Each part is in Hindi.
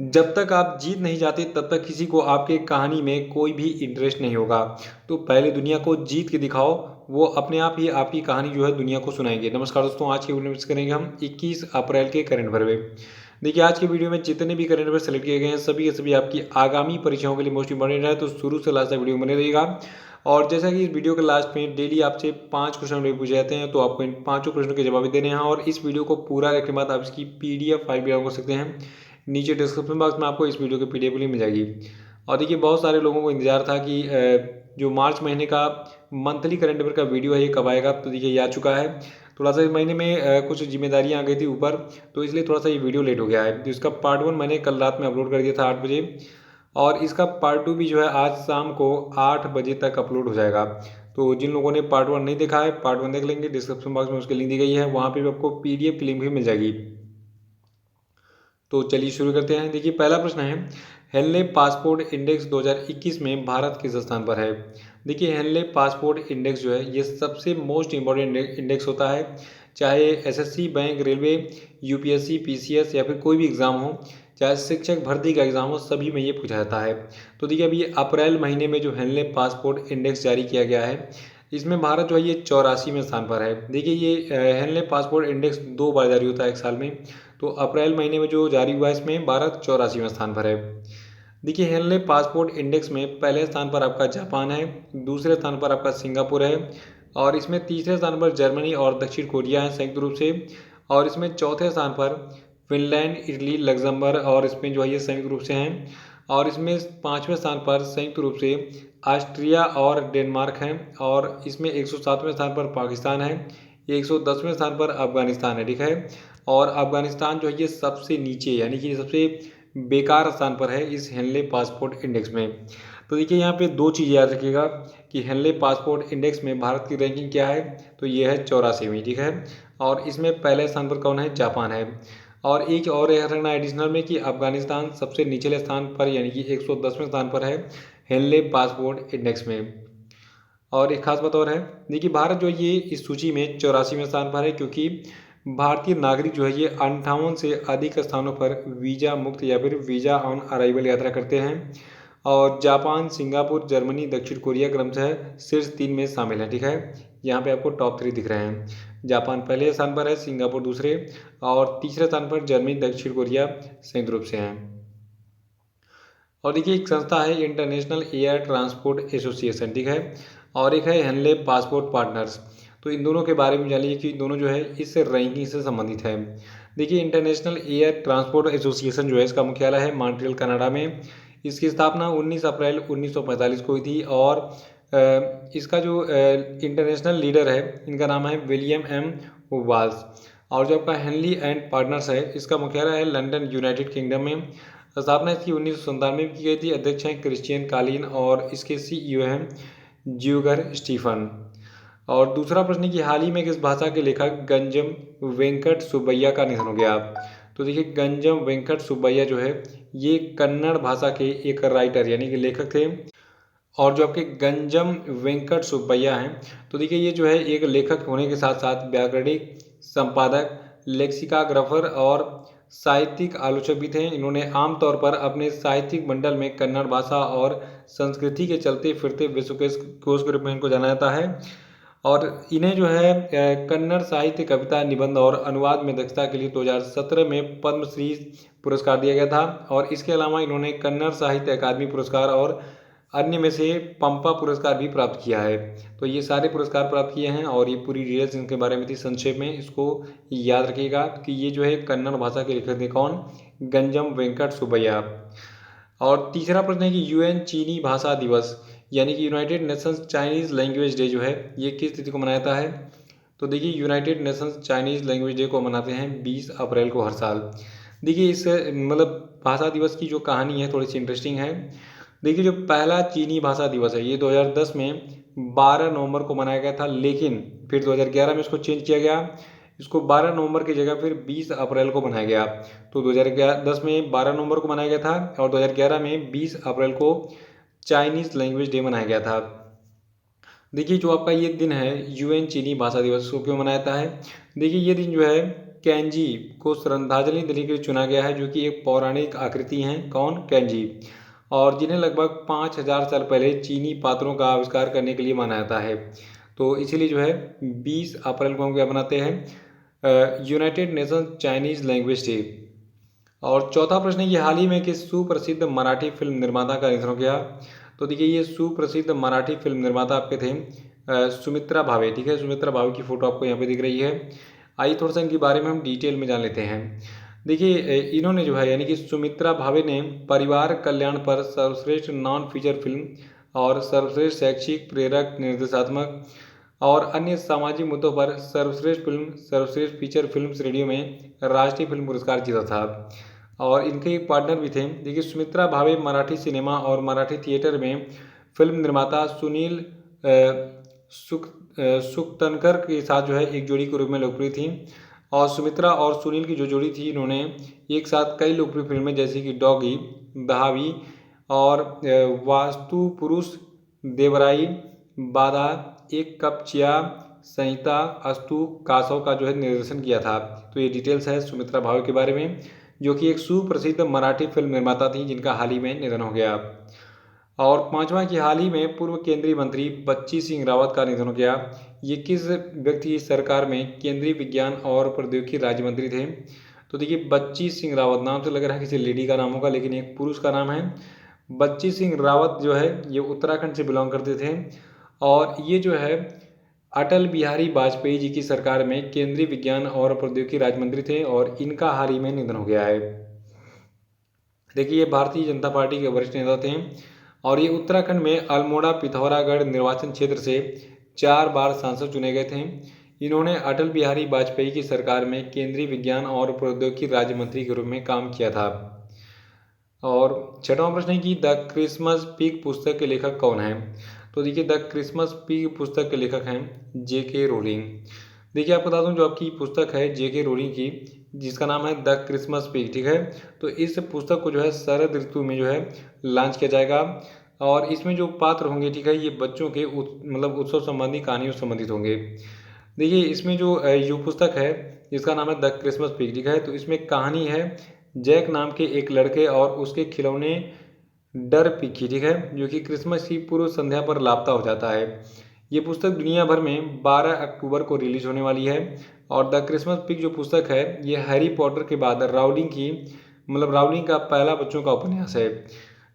जब तक आप जीत नहीं जाते तब तक किसी को आपके कहानी में कोई भी इंटरेस्ट नहीं होगा। तो पहले दुनिया को जीत के दिखाओ, वो अपने आप ही आपकी कहानी जो है दुनिया को सुनाएंगे। नमस्कार दोस्तों, आज की वीडियो में डिस्कस करेंगे हम 21 अप्रैल के करंट अफेयर पे। देखिए, आज की वीडियो में जितने भी करंट अफेयर सेलेक्ट किए गए हैं सभी के सभी आपकी आगामी परीक्षाओं के लिए मोस्ट इंपॉर्टेंट है, तो शुरू से लास्ट तक वीडियो में बने रहिएगा। और जैसा कि इस वीडियो के लास्ट में डेली आपसे 5 क्वेश्चन पूछे जाते हैं, तो आपको इन पाँचों प्रश्नों के जवाब देने हैं। और इस वीडियो को पूरा देखने के बाद आप इसकी PDF फाइल भी डाउनलोड कर सकते हैं। नीचे डिस्क्रिप्शन बॉक्स में आपको इस वीडियो की PDF लिंक मिल जाएगी। और देखिए, बहुत सारे लोगों को इंतजार था कि जो मार्च महीने का मंथली करंट अफेयर का वीडियो है ये कब आएगा। तो देखिए, ये आ चुका है। थोड़ा सा इस महीने में कुछ जिम्मेदारियां आ गई थी ऊपर, तो इसलिए थोड़ा सा ये वीडियो लेट हो गया है। तो इसका पार्ट 1 मैंने कल रात में अपलोड कर दिया था 8 बजे, और इसका पार्ट 2 भी जो है आज शाम को 8 बजे तक अपलोड हो जाएगा। तो जिन लोगों ने पार्ट 1 नहीं देखा है, पार्ट 1 देख लेंगे। डिस्क्रिप्शन बॉक्स में उसकी लिंक दी गई है, वहाँ पे भी आपको PDF की लिंक भी मिल जाएगी। तो चलिए शुरू करते हैं। देखिए, पहला प्रश्न है, हेनले पासपोर्ट इंडेक्स 2021 में भारत किस स्थान पर है। देखिए, हेनले पासपोर्ट इंडेक्स जो है ये सबसे मोस्ट इम्पॉर्टेंट इंडेक्स होता है। चाहे SSC, bank, railway, UPSC, PCS या फिर कोई भी एग्ज़ाम हो, चाहे शिक्षक भर्ती का एग्ज़ाम हो, सभी में ये पूछा जाता है। तो देखिए, अभी ये अप्रैल महीने में जो हेनले पासपोर्ट इंडेक्स जारी किया गया है, इसमें भारत जो है ये 84वें स्थान पर है। देखिए, ये हेनले पासपोर्ट इंडेक्स 2 बार जारी होता है एक साल में। तो अप्रैल महीने में जो जारी हुआ है इसमें भारत 84वें स्थान पर है। देखिए, हेनले पासपोर्ट इंडेक्स में पहले स्थान पर आपका जापान है, दूसरे स्थान पर आपका सिंगापुर है, और इसमें तीसरे स्थान पर जर्मनी और दक्षिण कोरिया है संयुक्त रूप से, और इसमें चौथे स्थान पर फिनलैंड, इटली, लग्जमबर्ग और स्पेन जो है ये संयुक्त रूप से हैं, और इसमें पाँचवें स्थान पर संयुक्त रूप से ऑस्ट्रिया और डेनमार्क हैं, और इसमें 107वें स्थान पर पाकिस्तान है, 110वें स्थान पर अफगानिस्तान है। ठीक है, और अफगानिस्तान जो है ये सबसे नीचे यानी कि सबसे बेकार स्थान पर है इस हेनले पासपोर्ट इंडेक्स में। तो देखिए, यहाँ पे दो चीज़ याद रखिएगा कि हेनले पासपोर्ट इंडेक्स में भारत की रैंकिंग क्या है, तो ये है 84वीं। ठीक है, और इसमें पहले स्थान पर कौन है, जापान है। और एक और याद रखना एडिशनल में कि अफगानिस्तान सबसे निचले स्थान पर यानी कि 110वें स्थान पर है हेनले पासपोर्ट इंडेक्स में। और एक खास बात और है, देखिए, भारत जो है ये इस सूची में 84वें स्थान पर है, क्योंकि भारतीय नागरिक जो है ये 58 से अधिक स्थानों पर वीज़ा मुक्त या फिर वीज़ा ऑन अराइवल यात्रा करते हैं। और जापान, सिंगापुर, जर्मनी, दक्षिण कोरिया क्रमशः शीर्ष 3 में शामिल है। ठीक है, यहाँ पे आपको टॉप 3 दिख रहे हैं। जापान पहले स्थान पर है, सिंगापुर दूसरे, और तीसरे स्थान पर जर्मनी, दक्षिण कोरिया संयुक्त रूप से हैं। और देखिए, एक संस्था है इंटरनेशनल एयर ट्रांसपोर्ट एसोसिएशन। ठीक है, और एक है हेनले पासपोर्ट पार्टनर्स। तो इन दोनों के बारे में जान लीजिए कि दोनों जो है इस रैंकिंग से संबंधित है। देखिए, इंटरनेशनल एयर ट्रांसपोर्ट एसोसिएशन जो है इसका मुख्यालय है मॉन्ट्रियल, कनाडा में। इसकी स्थापना 19 अप्रैल 1945 को हुई थी, और इसका जो इंटरनेशनल लीडर है इनका नाम है विलियम M. वाल्स। और जो आपका हेनली एंड पार्टनर्स है इसका मुख्यालय है लंदन, यूनाइटेड किंगडम में। स्थापना इसकी 1997 में की गई थी। अध्यक्ष हैं क्रिश्चियन कालीन, और इसके CEO हैं ज्यूगर स्टीफन। और दूसरा प्रश्न है कि हाल ही में किस भाषा के लेखक गंजम वेंकट सुब्बैया का निधन हो गया। तो देखिए, गंजम वेंकट सुब्बैया जो है ये कन्नड़ भाषा के एक राइटर यानी कि लेखक थे। और जो आपके गंजम वेंकट सुब्बैया हैं, तो देखिए, ये जो है एक लेखक होने के साथ साथ व्याकरणिक संपादक, लेक्सिकाग्राफर और साहित्यिक आलोचक भी थे। इन्होंने आमतौर पर अपने साहित्यिक बंडल में कन्नड़ भाषा और संस्कृति के चलते फिरते विश्व के कोश के रूप में इनको जाना जाता है। और इन्हें जो है कन्नड़ साहित्य, कविता, निबंध और अनुवाद में दक्षता के लिए 2017 में पद्मश्री पुरस्कार दिया गया था। और इसके अलावा इन्होंने कन्नड़ साहित्य अकादमी पुरस्कार और अन्य में से पंपा पुरस्कार भी प्राप्त किया है। तो ये सारे पुरस्कार प्राप्त किए हैं, और ये पूरी डिटेल्स इनके बारे में थी संक्षेप में। इसको याद रखिएगा कि ये जो है कन्नड़ भाषा के लेखक थे कौन, गंजम वेंकट सुब्बैया। और तीसरा प्रश्न है कि UN चीनी भाषा दिवस यानी कि United Nations Chinese language day जो है ये किस तिथि को मनाया जाता है। तो देखिए, United Nations Chinese language day को मनाते हैं 20 अप्रैल को हर साल। देखिए, इस मतलब भाषा दिवस की जो कहानी है थोड़ी सी इंटरेस्टिंग है। देखिए, जो पहला चीनी भाषा दिवस है ये 2010 में 12 नवंबर को मनाया गया था, लेकिन फिर 2011 में इसको चेंज किया गया। इसको 12 नवंबर की जगह फिर 20 अप्रैल को मनाया गया। तो 2010 में 12 नवंबर को मनाया गया था, और 2011 में 20 अप्रैल को चाइनीज़ लैंग्वेज डे मनाया गया था। देखिए, जो आपका ये दिन है UN चीनी भाषा दिवस, इसको क्यों मनाया जाता है। देखिए, ये दिन जो है कैंजी को श्रद्धांजलि देने के लिए चुना गया है, जो कि एक पौराणिक आकृति हैं। कौन? कैंजी। और जिन्हें लगभग 5000 साल पहले चीनी पात्रों का आविष्कार करने के लिए माना जाता है। तो इसीलिए जो है 20 अप्रैल को हम क्या बनाते हैं? United nation Chinese language day. और चौथा प्रश्न है कि हाल ही में किस सुप्रसिद्ध मराठी फिल्म निर्माता का निधन हो गया? तो देखिए ये सुप्रसिद्ध मराठी फिल्म निर्माता आपके थे सुमित्रा भावे। ठीक है, सुमित्रा भावे की फोटो आपको यहाँ पे दिख रही है। आइए थोड़ा सा इनके बारे में हम डिटेल में जान लेते हैं। देखिए इन्होंने जो है यानी कि सुमित्रा भावे ने परिवार कल्याण पर सर्वश्रेष्ठ नॉन फीचर फिल्म और सर्वश्रेष्ठ शैक्षिक प्रेरक निर्देशात्मक और अन्य सामाजिक मुद्दों पर सर्वश्रेष्ठ फिल्म, सर्वश्रेष्ठ फीचर फिल्म श्रेणियों में राष्ट्रीय फिल्म पुरस्कार जीता था। और इनके एक पार्टनर भी थे। देखिए सुमित्रा भावे मराठी सिनेमा और मराठी थिएटर में फिल्म निर्माता सुनील सुक्तनकर के साथ जो है एक जोड़ी के रूप में लोकप्रिय थी। और सुमित्रा और सुनील की जो जोड़ी थी, इन्होंने एक साथ कई लोकप्रिय फिल्में जैसे कि डॉगी, दहावी और वास्तु पुरुष, देवराई, बाधा, एक कप चिया, संहिता, अस्तु, कासव का जो है निर्देशन किया था। तो ये डिटेल्स है सुमित्रा भावे के बारे में, जो कि एक सुप्रसिद्ध मराठी फिल्म निर्माता थी जिनका हाल ही में निधन हो गया। और पांचवा कि हाल ही में पूर्व केंद्रीय मंत्री बच्ची सिंह रावत का निधन हो गया। ये किस व्यक्ति की सरकार में केंद्रीय विज्ञान और प्रौद्योगिकी राज्य मंत्री थे? तो देखिए बच्ची सिंह रावत, नाम से लग रहा है किसी लेडी का नाम होगा, लेकिन एक पुरुष का नाम है। बच्ची सिंह रावत जो है ये उत्तराखंड से बिलोंग करते थे। और ये जो है अटल बिहारी वाजपेयी जी की सरकार में केंद्रीय विज्ञान और प्रौद्योगिकी राज्य मंत्री थे और इनका हाल ही में निधन हो गया है। देखिए ये भारतीय जनता पार्टी के वरिष्ठ नेता थे और ये उत्तराखंड में अल्मोड़ा पिथौरागढ़ निर्वाचन क्षेत्र से 4 बार सांसद चुने गए थे। इन्होंने अटल बिहारी वाजपेयी की सरकार में केंद्रीय विज्ञान और प्रौद्योगिकी राज्य मंत्री के रूप में काम किया था। और छठवां प्रश्न है कि द क्रिसमस पिग पुस्तक के लेखक कौन है? तो देखिए द क्रिसमस पिग पुस्तक के लेखक हैं जेके रोलिंग। देखिए आपको बता दूं जो आपकी पुस्तक है जेके रोलिंग की, जिसका नाम है द क्रिसमस पिग, ठीक है। तो इस पुस्तक को जो है शरद ऋतु में जो है लॉन्च किया जाएगा और इसमें जो पात्र होंगे, ठीक है, ये बच्चों के मतलब उत्सव संबंधी कहानियों से संबंधित होंगे। देखिए इसमें जो ये पुस्तक है जिसका नाम है द क्रिसमस पिग, ठीक है, तो इसमें कहानी है जैक नाम के एक लड़के और उसके खिलौने डर पिग की, ठीक है, जो कि क्रिसमस की पूर्व संध्या पर लापता हो जाता है। ये पुस्तक दुनिया भर में 12 अक्टूबर को रिलीज होने वाली है। और द क्रिसमस पिग जो पुस्तक है ये हैरी पॉटर के बाद राउलिंग की, मतलब राउलिंग का पहला बच्चों का उपन्यास है।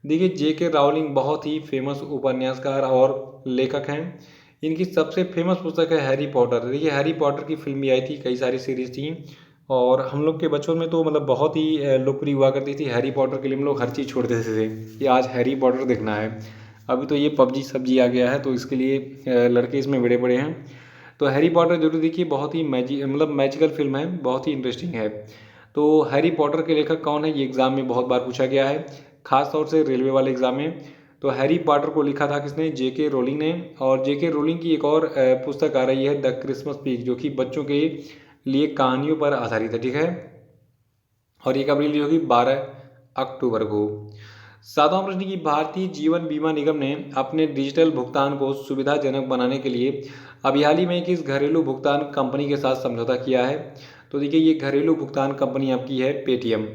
देखिए जेके राउलिंग बहुत ही फेमस उपन्यासकार और लेखक हैं। इनकी सबसे फेमस पुस्तक है हैरी पॉटर। देखिए हैरी पॉटर की फिल्म भी आई थी, कई सारी सीरीज थी और हम लोग के बचपन में तो मतलब बहुत ही लोकप्रिय हुआ करती थी। हैरी पॉटर के लिए हम लोग हर चीज़ छोड़ देते थे कि आज हैरी पॉटर देखना है। अभी तो ये पबजी सब्जी आ गया है तो इसके लिए लड़के इसमें बड़े बड़े हैं। तो हैरी पॉटर जरूर देखिए, बहुत ही मैजिकल फिल्म है, बहुत ही इंटरेस्टिंग है। तो हैरी पॉटर के लेखक कौन है, ये एग्जाम में बहुत बार पूछा गया है, खास तौर से रेलवे वाले एग्जाम में। तो हैरी पॉटर को लिखा था किसने? जेके रोलिंग ने। और जेके रोलिंग की एक और पुस्तक आ रही है द क्रिसमस पिग, जो कि बच्चों के लिए कहानियों पर आधारित है, ठीक है। और ये कब रिलीज होगी? 12 अक्टूबर को। सातवां प्रश्न की भारतीय जीवन बीमा निगम ने अपने डिजिटल भुगतान को सुविधाजनक बनाने के लिए अभी हाल ही में किस घरेलू भुगतान कंपनी के साथ समझौता किया है? तो देखिए ये घरेलू भुगतान कंपनी आपकी है पेटीएम।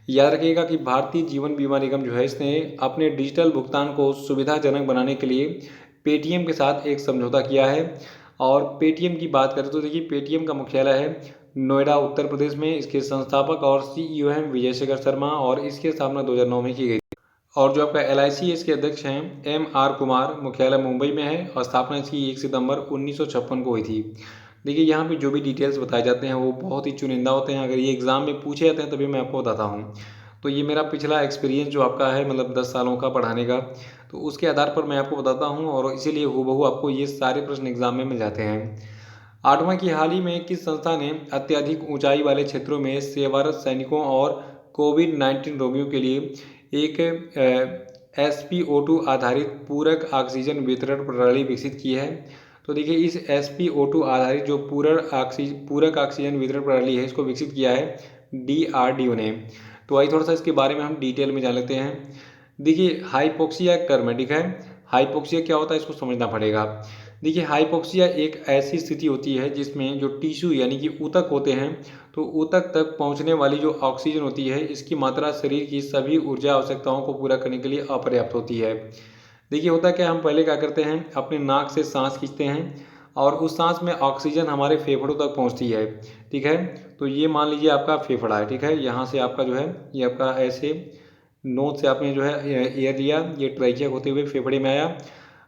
याद रखिएगा कि भारतीय जीवन बीमा निगम जो है इसने अपने डिजिटल भुगतान को सुविधाजनक बनाने के लिए पेटीएम के साथ एक समझौता किया है। और पेटीएम की बात करें तो देखिए पेटीएम का मुख्यालय है नोएडा उत्तर प्रदेश में। इसके संस्थापक और सीईओ हैं विजय शेखर शर्मा और इसकी स्थापना 2009 में की गई। और जो आपका LIC है इसके अध्यक्ष हैं MR कुमार। मुख्यालय मुंबई में है और स्थापना इसकी 1 सितंबर 1956 को हुई थी। देखिए यहाँ पे जो भी डिटेल्स बताए जाते हैं वो बहुत ही चुनिंदा होते हैं, अगर ये एग्जाम में पूछे जाते हैं तभी मैं आपको बताता हूँ। तो ये मेरा पिछला एक्सपीरियंस जो आपका है, मतलब 10 सालों का पढ़ाने का, तो उसके आधार पर मैं आपको बताता हूँ और इसीलिए हूबहू आपको ये सारे प्रश्न एग्जाम में मिल जाते हैं। आठवां की हाल ही में किस संस्था ने अत्यधिक ऊंचाई वाले क्षेत्रों में सेवारत सैनिकों और कोविड-19 रोगियों के लिए एक SpO2 आधारित पूरक ऑक्सीजन वितरण प्रणाली विकसित की है? तो देखिए इस SpO2 आधारित जो पूरक ऑक्सीजन वितरण प्रणाली है इसको विकसित किया है DRDO ने। तो आइए थोड़ा सा इसके बारे में हम डिटेल में जान लेते हैं। देखिए हाइपोक्सिया टर्म है, ठीक है। हाइपोक्सिया क्या होता है इसको समझना पड़ेगा। देखिए हाइपोक्सिया एक ऐसी स्थिति होती है जिसमें जो टिश्यू यानी कि ऊतक होते हैं, तो ऊतक तक पहुंचने वाली जो ऑक्सीजन होती है इसकी मात्रा शरीर की सभी ऊर्जा आवश्यकताओं को पूरा करने के लिए अपर्याप्त होती है। देखिए होता क्या, हम पहले क्या करते हैं, अपने नाक से सांस खींचते हैं और उस सांस में ऑक्सीजन हमारे फेफड़ों तक पहुंचती है। ठीक है, तो ये मान लीजिए आपका फेफड़ा है। ठीक है, यहाँ से आपका जो है ये आपका ऐसे नोज से आपने जो है एयर लिया, ये ट्रैकिया होते हुए फेफड़े में आया।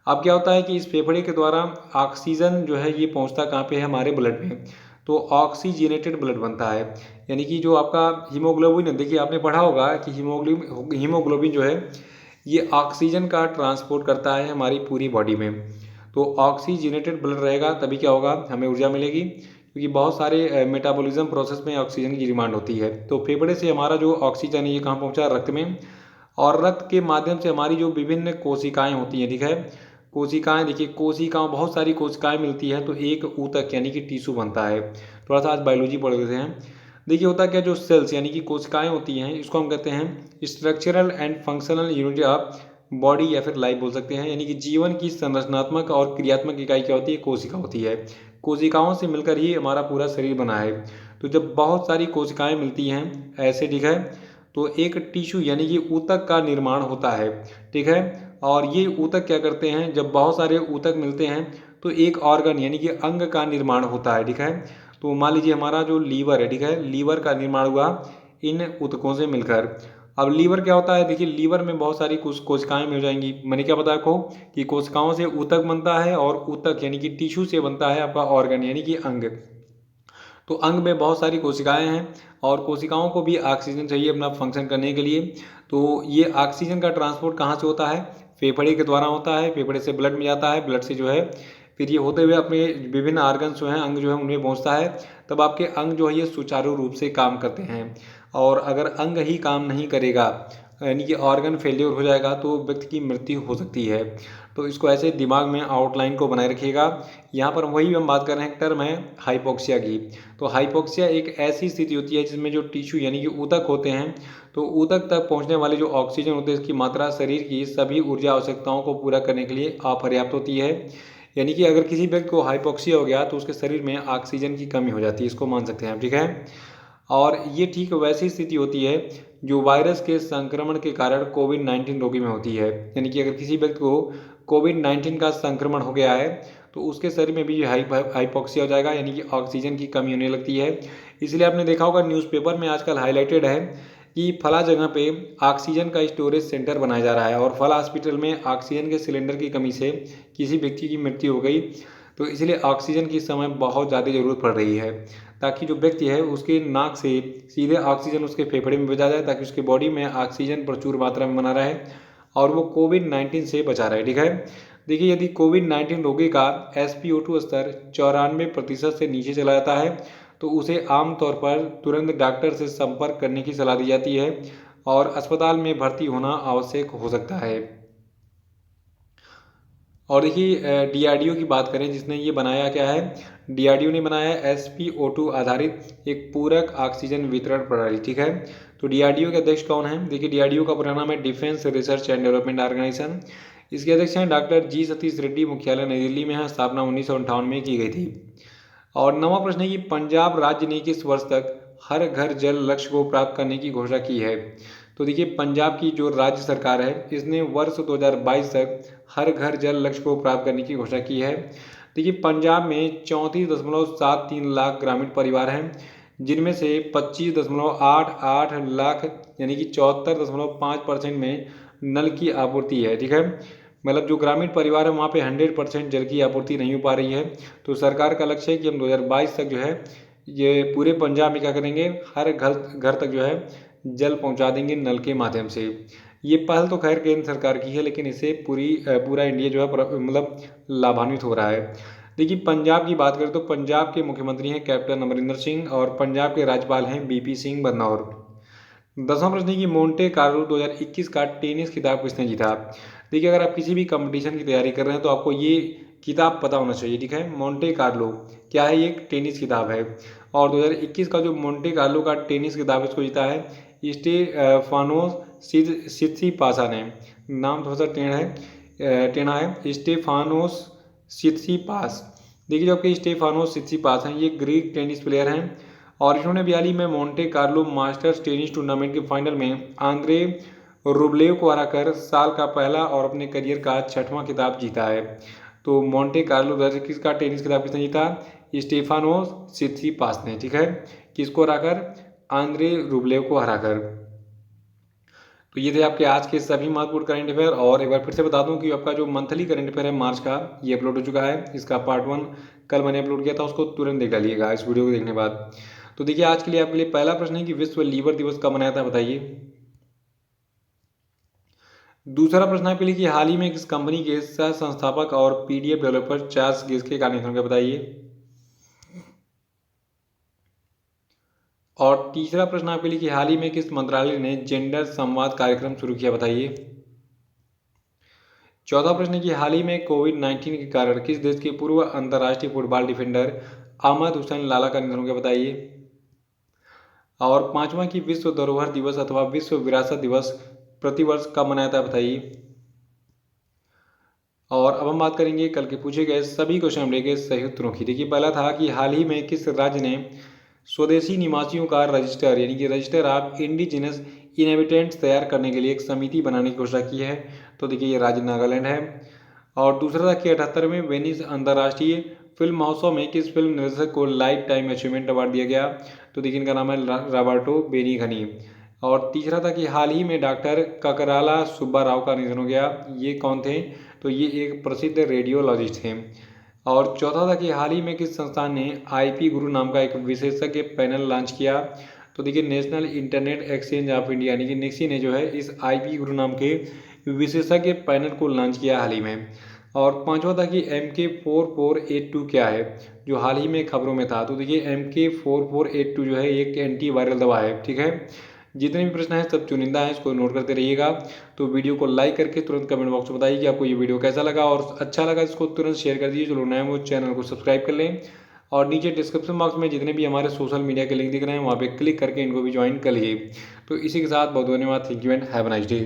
अब क्या होता है कि इस फेफड़े के द्वारा ऑक्सीजन जो है ये पहुंचता कहाँ पे है, हमारे ब्लड में। तो ऑक्सीजनेटेड ब्लड बनता है, यानी कि जो आपका हीमोग्लोबिन है, देखिए आपने पढ़ा होगा कि हीमोग्लोबिन हीमोग्लोबिन जो है ये ऑक्सीजन का ट्रांसपोर्ट करता है हमारी पूरी बॉडी में। तो ऑक्सीजनेटेड ब्लड रहेगा तभी क्या होगा, हमें ऊर्जा मिलेगी, क्योंकि बहुत सारे मेटाबॉलिज्म प्रोसेस में ऑक्सीजन की डिमांड होती है। तो फेफड़े से हमारा जो ऑक्सीजन है ये कहाँ पहुँचा, रक्त में, और रक्त के माध्यम से हमारी जो विभिन्न कोशिकाएं होती हैं। ठीक है, कोशिकाएं, देखिए कोशिकाओं बहुत सारी कोशिकाएं मिलती हैं तो एक ऊतक यानी कि टिश्यू बनता है। थोड़ा सा आज बायोलॉजी पढ़ लेते हैं। देखिए होता क्या, जो सेल्स यानी कि कोशिकाएं होती हैं इसको हम कहते हैं structural and functional unit of body या फिर लाइफ बोल सकते हैं। यानी कि जीवन की संरचनात्मक और क्रियात्मक इकाई क्या होती है, कोशिका होती है। कोशिकाओं से मिलकर ही हमारा पूरा शरीर बना है। तो जब बहुत सारी कोशिकाएं मिलती हैं ऐसे, ठीक है, तो एक टिश्यू यानी कि ऊतक का निर्माण होता है। ठीक है, और ये ऊतक क्या करते हैं, जब बहुत सारे ऊतक मिलते हैं तो एक ऑर्गन यानी कि अंग का निर्माण होता है। ठीक है, तो मान लीजिए हमारा जो लीवर है, ठीक है, लीवर का निर्माण हुआ इन ऊतकों से मिलकर। अब लीवर क्या होता है, देखिए लीवर में बहुत सारी कोशिकाएं मिल जाएंगी। मैंने क्या बताया आपको कि कोशिकाओं से ऊतक बनता है और ऊतक यानी कि टिश्यू से बनता है आपका ऑर्गन यानी कि अंग। तो अंग में बहुत सारी कोशिकाएं हैं और कोशिकाओं को भी ऑक्सीजन चाहिए अपना फंक्शन करने के लिए। तो ये ऑक्सीजन का ट्रांसपोर्ट कहाँ से होता है, फेफड़े के द्वारा होता है। फेफड़े से ब्लड में जाता है, ब्लड से जो है फिर ये होते हुए अपने विभिन्न ऑर्गन्स जो हैं, अंग जो है उनमें पहुँचता है। तब आपके अंग जो है ये सुचारू रूप से काम करते हैं। और अगर अंग ही काम नहीं करेगा यानी कि ऑर्गन फेलियर हो जाएगा तो व्यक्ति की मृत्यु हो सकती है। तो इसको ऐसे दिमाग में आउटलाइन को बनाए रखिएगा। यहाँ पर वही हम बात कर रहे हैं, टर्म है हाइपोक्सिया की। तो हाइपोक्सिया एक ऐसी स्थिति होती है जिसमें जो टिश्यू यानी कि ऊतक होते हैं, तो ऊतक तक पहुँचने वाले जो ऑक्सीजन होते हैं इसकी मात्रा शरीर की सभी ऊर्जा आवश्यकताओं को पूरा करने के लिए अपर्याप्त होती है। यानी कि अगर किसी व्यक्ति को हाइपोक्सिया हो गया तो उसके शरीर में ऑक्सीजन की कमी हो जाती है, इसको मान सकते हैं आप। ठीक है, और ये ठीक वैसी स्थिति होती है जो वायरस के संक्रमण के कारण कोविड-19 रोगी में होती है। यानी कि अगर किसी व्यक्ति को कोविड-19 का संक्रमण हो गया है तो उसके शरीर में भी हाइपोक्सिया हो जाएगा, यानी कि ऑक्सीजन की कमी होने लगती है। इसलिए आपने देखा होगा न्यूज़पेपर में आजकल हाईलाइटेड है कि फला जगह पे ऑक्सीजन का स्टोरेज सेंटर बनाया जा रहा है और फला हॉस्पिटल में ऑक्सीजन के सिलेंडर की कमी से किसी व्यक्ति की मृत्यु हो गई। तो इसलिए ऑक्सीजन की इस समय बहुत ज़्यादा ज़रूरत पड़ रही है, ताकि जो व्यक्ति है उसके नाक से सीधे ऑक्सीजन उसके फेफड़े में भेजा जाए, ताकि उसके बॉडी में ऑक्सीजन प्रचुर मात्रा में बना रहे और वो कोविड-19 से बचा रहे। ठीक है, देखिए यदि कोविड-19 रोगी का SpO2 स्तर 94% से नीचे चला जाता है तो उसे आमतौर पर तुरंत डॉक्टर से संपर्क करने की सलाह दी जाती है और अस्पताल में भर्ती होना आवश्यक हो सकता है। और देखिए DRDO की बात करें, जिसने ये बनाया क्या है, DRDO ने बनाया है SpO2 आधारित एक पूरक ऑक्सीजन वितरण प्रणाली। ठीक है, तो DRDO के अध्यक्ष कौन है, देखिए DRDO का पूरा नाम है defence research and development organisation. इसके अध्यक्ष हैं डॉक्टर जी सतीश रेड्डी, मुख्यालय नई दिल्ली में है, स्थापना 1958 में की गई थी। और नवा प्रश्न है कि पंजाब राज्य ने किस वर्ष तक हर घर जल लक्ष्य को प्राप्त करने की घोषणा की है। तो देखिए पंजाब की जो राज्य सरकार है इसने वर्ष 2022 तक हर घर जल लक्ष्य को प्राप्त करने की घोषणा की है। देखिए पंजाब में 34.73 लाख ग्रामीण परिवार हैं, जिनमें से 25.88 लाख यानी कि 74.5% में नल की आपूर्ति है। ठीक है, मतलब जो ग्रामीण परिवार है वहाँ पे 100% जल की आपूर्ति नहीं हो पा रही है। तो सरकार का लक्ष्य है कि हम 2022 तक जो है ये पूरे पंजाब में क्या करेंगे, हर घर घर तक जो है जल पहुँचा देंगे नल के माध्यम से। ये पहल तो खैर केंद्र सरकार की है, लेकिन इससे पूरा इंडिया जो है मतलब लाभान्वित हो रहा है। देखिए पंजाब की बात करें तो पंजाब के मुख्यमंत्री हैं कैप्टन अमरिंदर सिंह और पंजाब के राज्यपाल हैं BP सिंह बदनौर। 10वां प्रश्न है कि मोंटे कार्लो 2021 का टेनिस खिताब किसने जीता। देखिए अगर आप किसी भी कंपटीशन की तैयारी कर रहे हैं तो आपको ये किताब पता होना चाहिए। ठीक है, मोंटे कार्लो क्या है, ये एक टेनिस किताब है और 2021 का जो मोंटे कार्लो का टेनिस किताब इसको जीता है स्टेफानोस सित्सिपासा ने। नाम थोड़ा सा टेढ़ा है स्टेफानोस सित्सिपास। देखिए जो आपके स्टेफानोस सित्सिपास हैं, ये ग्रीक टेनिस प्लेयर हैं और इन्होंने भी हाल ही में Monte Carlo masters tennis tournament के फाइनल में आंद्रे रुब्लेव को हराकर साल का पहला और अपने करियर का 6वां खिताब जीता है। तो मोंटे कार्लो दर्ज किसका टेनिस खिताब किसने जीता? स्टेफानोस सित्सिपास ने, ठीक है। किसको हराकर? आंद्रे रुब्लेव को हराकर। तो ये थे आपके आज के सभी महत्वपूर्ण करंट अफेयर। और एक बार फिर से बता दूं कि आपका जो मंथली करंट अफेयर है मार्च का, ये अपलोड हो चुका है। इसका पार्ट 1 कल मैंने अपलोड किया था, उसको तुरंत देख डालिएगा इस वीडियो को देखने के बाद। तो देखिए आज के लिए आपके लिए पहला प्रश्न है कि विश्व लीवर दिवस कब मनाया था, बताइए। दूसरा प्रश्न आपके लिए कि हाल ही में किस कंपनी के सह संस्थापक और पीडीएफ डेवलपर चार्ल्स गेस्के का निधन हुआ, बताइए। और तीसरा प्रश्न आपके लिए कि हाल ही में किस मंत्रालय ने जेंडर संवाद कार्यक्रम शुरू किया, बताइए। चौथा प्रश्न है कि हाल ही में कोविड-19 के कारण किस देश के पूर्व अंतर्राष्ट्रीय फुटबॉल डिफेंडर अहमद हुसैन लाला का निधन हो गया, बताइए। और पांचवा कि विश्व धरोहर दिवस अथवा विश्व विरासत दिवस प्रतिवर्ष कब मनाया जाता है, बताइए। और अब हम बात करेंगे कल के पूछे गए सभी क्वेश्चन के सही उत्तरों की। देखिए पहला था कि हाल ही में किस राज्य ने स्वदेशी निवासियों का रजिस्टर यानी कि रजिस्टर ऑफ इंडिजिनस इनहेबिटेंट्स तैयार करने के लिए एक समिति बनाने की घोषणा की है? तो देखिए ये राज्य नागालैंड है। और दूसरा था कि 78वें वेनिस अंतर्राष्ट्रीय फिल्म महोत्सव में किस फिल्म निर्देशक को लाइफ टाइम अचीवमेंट अवार्ड दिया गया? तो देखिए इनका नाम है रॉबर्टो बेनिघनी। और तीसरा था कि हाल ही में डॉक्टर ककराला सुब्बा राव का निधन हो गया। ये कौन थे? तो ये एक प्रसिद्ध रेडियोलॉजिस्ट थे। और चौथा था कि हाल ही में किस संस्थान ने आईपी गुरु नाम का एक विशेषज्ञ पैनल लॉन्च किया? तो देखिए national internet exchange of India यानी कि निक्सी ने जो है इस आईपी गुरु नाम के विशेषज्ञ पैनल को लॉन्च किया हाल ही में। और पांचवा था कि MK4482 क्या है, जो हाल ही में खबरों में था? तो देखिए MK4482 जो है एक एंटीवायरल दवा है, ठीक है। जितने भी प्रश्न हैं सब चुनिंदा हैं, इसको नोट करते रहिएगा। तो वीडियो को लाइक करके तुरंत कमेंट बॉक्स में बताइए कि आपको ये वीडियो कैसा लगा, और अच्छा लगा इसको तुरंत शेयर कर दीजिए। जो लोग नए हैं वो चैनल को सब्सक्राइब कर लें। और नीचे डिस्क्रिप्शन बॉक्स में जितने भी हमारे सोशल मीडिया के लिंक दिख रहे हैं वहाँ पे क्लिक करके इनको भी ज्वाइन कर लीजिए। तो इसी के साथ बहुत धन्यवाद। Thank you and have a nice day.